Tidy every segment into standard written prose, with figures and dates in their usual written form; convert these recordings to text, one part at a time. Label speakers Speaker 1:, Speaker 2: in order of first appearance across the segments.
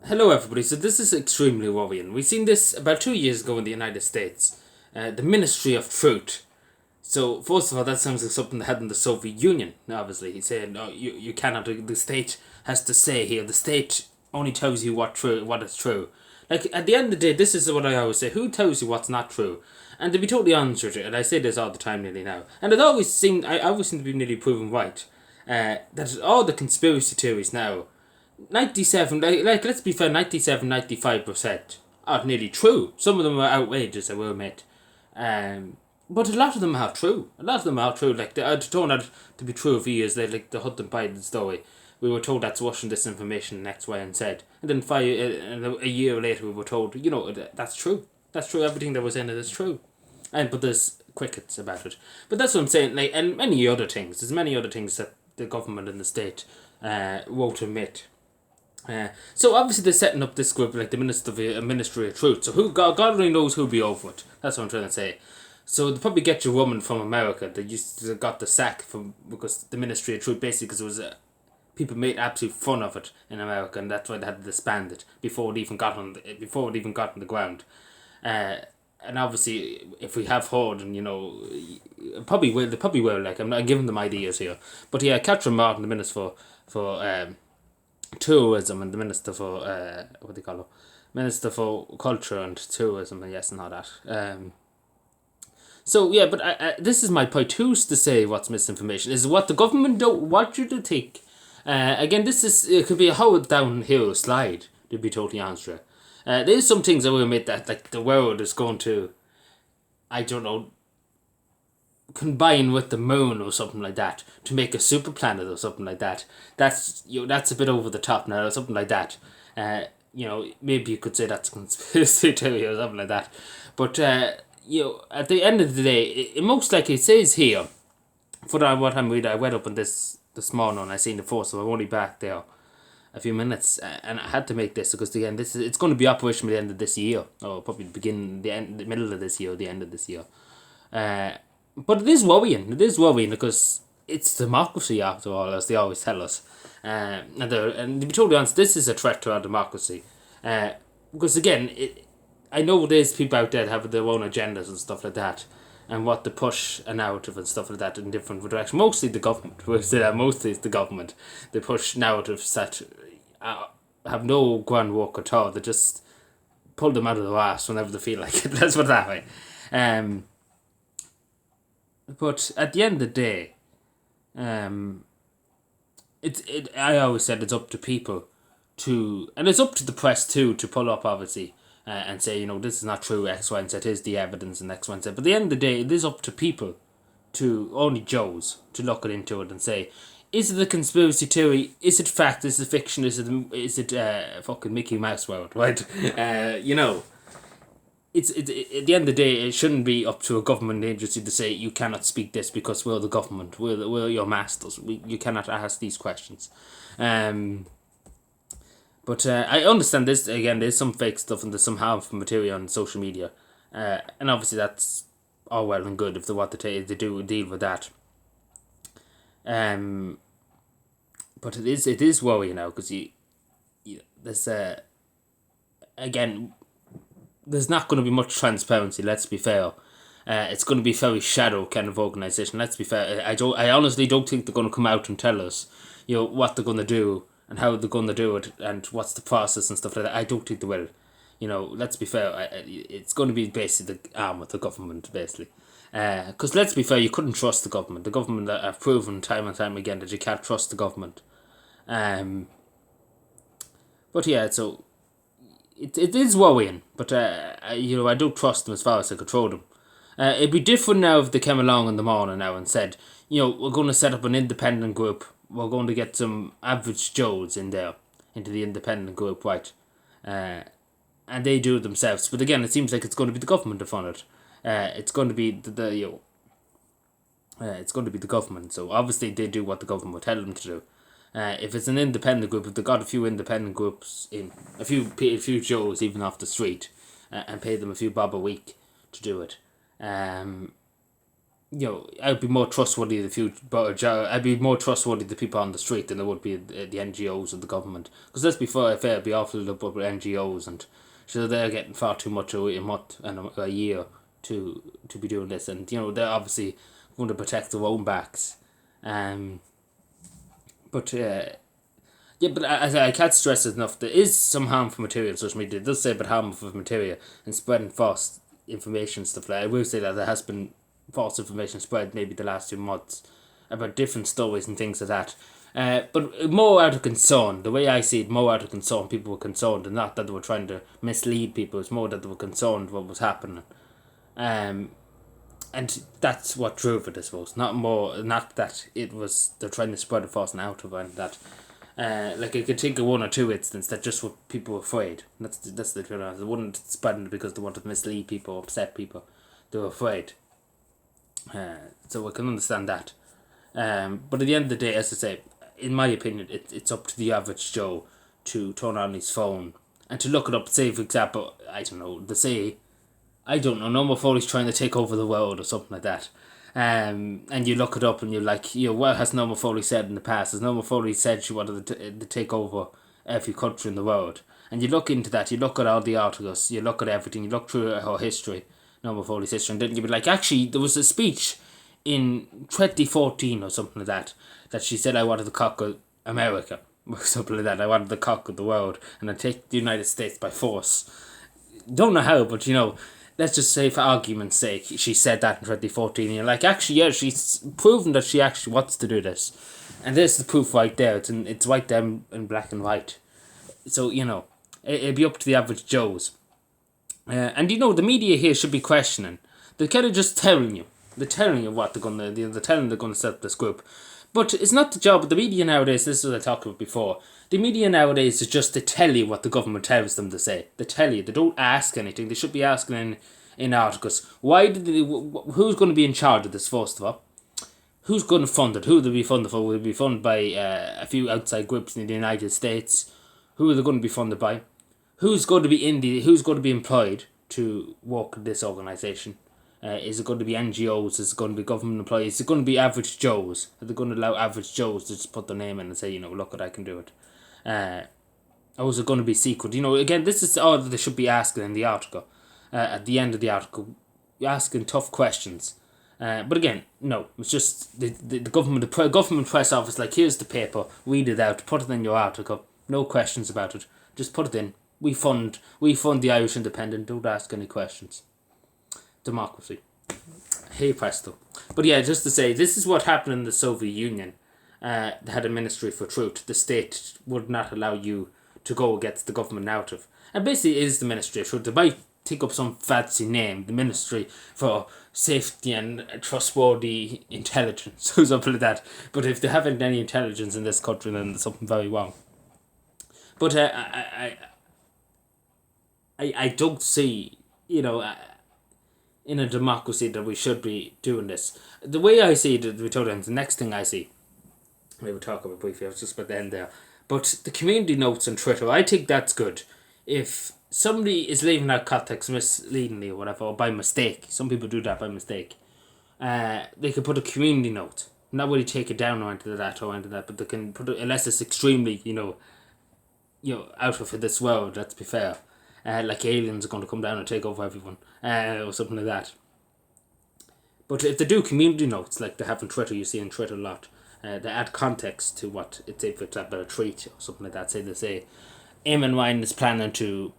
Speaker 1: Hello, everybody. So this is extremely worrying. We've seen this about 2 years ago in the United States. The Ministry of Truth. So first of all, that sounds like something they had in the Soviet Union. Obviously, he's saying, "No, you cannot. The state has to say here. The state only tells you what is true." Like at the end of the day, this is what I always say: who tells you what's not true? And to be totally honest with you, and I say this all the time nearly now, and I always seem to be nearly proven right. That all the conspiracy theories now 97, let's be fair, 97, 95% are nearly true. Some of them are outrageous, I will admit. Um, but a lot of them are true. A lot of them are true. Like, they are turned out to be true for years. Like the Hunter Biden story. We were told that's Russian disinformation and X, Y, and Z. And then a year later, we were told, that's true. That's true. Everything that was in it is true. But there's crickets about it. But that's what I'm saying. Like, and many other things. There's many other things that the government and the state won't admit. So obviously they're setting up this group like the Ministry of Truth. So who God only knows who'll be over it. That's what I'm trying to say. So they probably get your woman from America that used to got the sack from because the Ministry of Truth basically because it was people made absolute fun of it in America and that's why they had to disband it before it even got on the ground. Uh, and obviously, if we have heard, and they probably will. Like I'm not giving them ideas here, but yeah, Catherine Martin, the minister for tourism and the minister for what do you call her? Minister for culture and tourism and yes and all that. So yeah, but this is my point. Who's to say what's misinformation? Is it what the government don't want you to think? Again, it could be a whole downhill slide. To be totally honest with you. There's some things I will admit that like the world is going to, I don't know, combine with the moon or something like that to make a super planet or something like that. That's a bit over the top now or something like that. Maybe you could say that's a conspiracy theory or something like that. But at the end of the day, it most likely it says here for what I'm reading. I read up on this morning and I seen the force, so I'm only back there a few minutes, and I had to make this because again, it's going to be operational at the end of this year, or probably the middle of this year, or the end of this year. Uh, but it is worrying. It is worrying because it's democracy after all, as they always tell us. And to be totally honest, this is a threat to our democracy. Because again, I know there's people out there that have their own agendas and stuff like that, and what to push a narrative and stuff like that in different directions. Mostly the government. We'll say that mostly it's the government. They push narratives that have no groundwork at all. They just pull them out of the ass whenever they feel like it. Let's put it that way. Um, but at the end of the day, um, I always said it's up to people and it's up to the press too to pull up obviously and say this is not true X Y and Z here's the evidence and X Y and Z. But at the end of the day, it is up to people to only Joes to look into it and say, is it a conspiracy theory? Is it fact? Is it fiction? Is it fucking Mickey Mouse world? Right? At the end of the day, it shouldn't be up to a government agency to say you cannot speak this because we're the government, we're your masters. You cannot ask these questions. But I understand this again. There's some fake stuff and there's some harmful material on social media, and obviously that's all well and good if they want to they do deal with that. But it is worrying now because there's again there's not going to be much transparency. Let's be fair. It's going to be very shadow kind of organization. Let's be fair. I honestly don't think they're going to come out and tell us, what they're going to do and how they're going to do it and what's the process and stuff like that. I don't think they will. Let's be fair. It's going to be basically the arm of the government, basically. Because let's be fair, you couldn't trust the government. The government have proven time and time again that you can't trust the government. Um, but yeah, so it is worrying, but I don't trust them as far as I control them. It'd be different now if they came along in the morning now and said, we're going to set up an independent group. We're going to get some average Joes in there into the independent group, right? And they do it themselves. But again, it seems like it's going to be the government to fund it. It's going to be it's going to be the government. So obviously they do what the government will tell them to do. If it's an independent group, if they've got a few independent groups in a few Joes even off the street, and pay them a few bob a week to do it, I'd be more trustworthy the future, but I'd be more trustworthy the people on the street than I would be the NGOs or the government. Because let's be fair, it'd be awful up with NGOs, and so they're getting far too much a month and a year to be doing this, and they're obviously going to protect their own backs. But but I can't stress it enough. There is some harmful material on social media. It does say about harmful material and spreading false information and stuff like that. I will say that there has been false information spread maybe the last 2 months about different stories and things like that. But more out of concern, the way I see it, more out of concern. People were concerned, and not that they were trying to mislead people. It's more that they were concerned what was happening. And that's what drove it, I suppose. Not that it was they're trying to spread a false narrative and that. Like I could think of one or two instances that just were people were afraid. That's the truth. They wouldn't spread it because they wanted to mislead people, upset people. They were afraid. So I can understand that. But at the end of the day, as I say, in my opinion, it's up to the average Joe to turn on his phone and to look it up. Say, for example, I don't know, Norman Foley's trying to take over the world or something like that. And you look it up and you're like, what has Norman Foley said in the past? Has Norman Foley said she wanted to take over every country in the world? And you look into that, you look at all the articles, you look at everything, you look through her history, Norman Foley's history, and then you'd be like, actually, there was a speech in 2014 or something like that she said, I wanted to conquer America, or something like that. I wanted to conquer the world, and I'd take the United States by force. Don't know how, but let's just say for argument's sake, she said that in 2014, and you're like, actually, yeah, she's proven that she actually wants to do this. And there's the proof right there. It's right there in black and white. So, it'd be up to the average Joes. And the media here should be questioning. They're kind of just telling you. They're telling you what they're going to, they're telling they're going to set up this group. But it's not the job of the media nowadays, this is what I talked about before. The media nowadays is just to tell you what the government tells them to say. They tell you, they don't ask anything. They should be asking in articles, who's going to be in charge of this first of all? Who's going to fund it? Who will they be funded for? Will it be funded by a few outside groups in the United States? Who are they going to be funded by? Who's going to be employed to work in this organisation? Is it going to be NGOs? Is it going to be government employees? Is it going to be average Joes? Are they going to allow average Joes to just put their name in and say, look what I can do it? Or is it going to be secret? Again, this is all that they should be asking in the article. At the end of the article, asking tough questions. But again, no, it's just the government press office, like, here's the paper, read it out, put it in your article, no questions about it, just put it in. We fund the Irish Independent, don't ask any questions. Democracy. Hey presto. But yeah, just to say, this is what happened in the Soviet Union. They had a Ministry for Truth. The state would not allow you to go against the government narrative. And basically it is the Ministry of Truth. They might take up some fancy name, the Ministry for Safety and Trustworthy Intelligence or something like that. But if they haven't any intelligence in this country, then there's something very wrong. But I don't see, in a democracy that we should be doing this. The way I see it, the next thing I see, we will talk about briefly, I was just about to end there, but the community notes on Twitter, I think that's good. If somebody is leaving out context misleadingly or whatever, or by mistake, some people do that by mistake, they can put a community note. Not really take it down or into that, but they can put it, unless it's extremely, out of this world, let's be fair. Like aliens are going to come down and take over everyone, or something like that. But if they do community notes, like they have on Twitter, you see on Twitter a lot, they add context to what it's, if it's about a treat or something like that. Say they say, Eamon Ryan is planning to,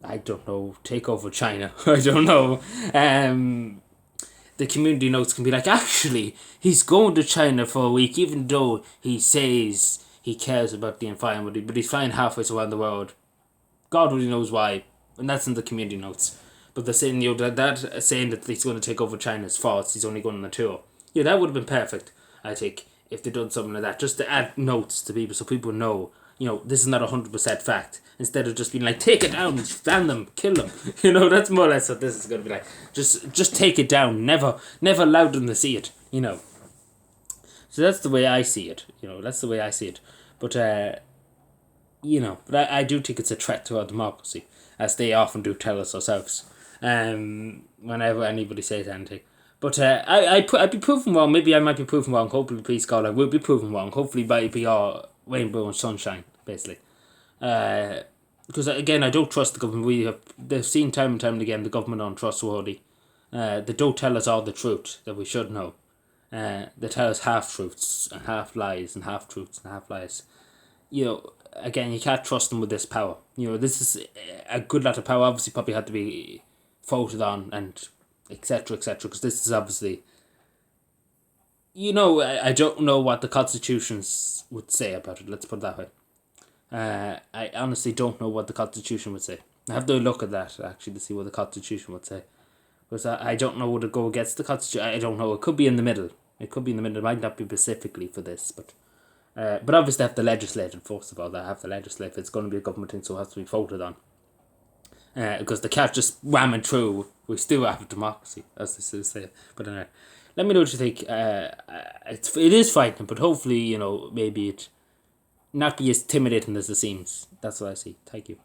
Speaker 1: I don't know, take over China. I don't know. The community notes can be like, actually, he's going to China for a week, even though he says he cares about the environment, but he's flying halfway around the world. God really knows why, and that's in the community notes. But they're saying, that saying that he's going to take over China's false. He's only going on a tour. Yeah, that would have been perfect, I think, if they'd done something like that, just to add notes to people so people know, this is not 100% fact. Instead of just being like, take it down, stand them, kill them. That's more or less what this is going to be like. Just take it down. Never allow them to see it. So that's the way I see it. That's the way I see it. But but I do think it's a threat to our democracy, as they often do tell us ourselves. Whenever anybody says anything, But I'd be proven wrong. Maybe I might be proven wrong. Hopefully, please God, I will be proven wrong. Hopefully, by be all rainbow and sunshine, basically. Because again, I don't trust the government. They've seen time and time again the government untrustworthy. They don't tell us all the truth that we should know. They tell us half truths and half lies and half truths and half lies. Again, you can't trust them with this power. This is a good lot of power. Obviously, probably had to be voted on and etc. etc. Because this is obviously, I don't know what the constitutions would say about it. Let's put it that way. I honestly don't know what the constitution would say. I have to look at that actually to see what the constitution would say. Because I don't know, would it go against the constitution? I don't know. It could be in the middle. It might not be specifically for this, but obviously they have to legislate it first of all. They have to legislate if it's going to be a government thing, so it has to be voted on. Because they can't just ram it through. We still have a democracy, as they still say. But anyway, let me know what you think. It is frightening, but hopefully, maybe it not be as intimidating as it seems. That's what I see. Thank you.